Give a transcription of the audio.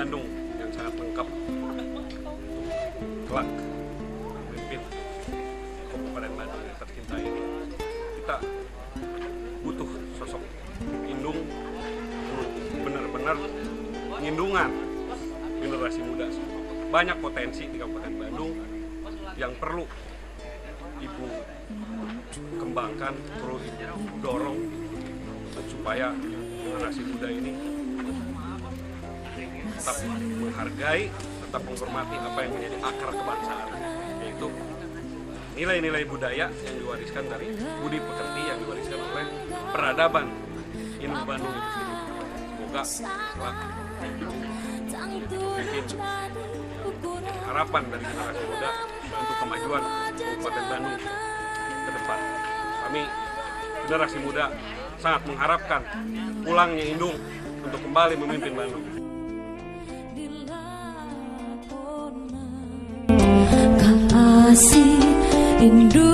Bandung yang sangat lengkap kelak memimpin Kabupaten Bandung yang tercinta ini. Kita butuh sosok indung benar-benar ngindungan generasi muda. Banyak potensi di Kabupaten Bandung yang perlu Ibu kembangkan, perlu Ibu dorong supaya generasi muda ini tetap menghargai, tetap menghormati apa yang menjadi akar kebangsaan, yaitu nilai-nilai budaya yang diwariskan dari budi pekerti yang diwariskan oleh peradaban Indung Bandung itu sendiri. Semoga kelak bikin harapan dari generasi muda untuk kemajuan Kabupaten Bandung ke depan. Kami generasi muda sangat mengharapkan pulangnya Indung untuk kembali memimpin Bandung. Kasih Indung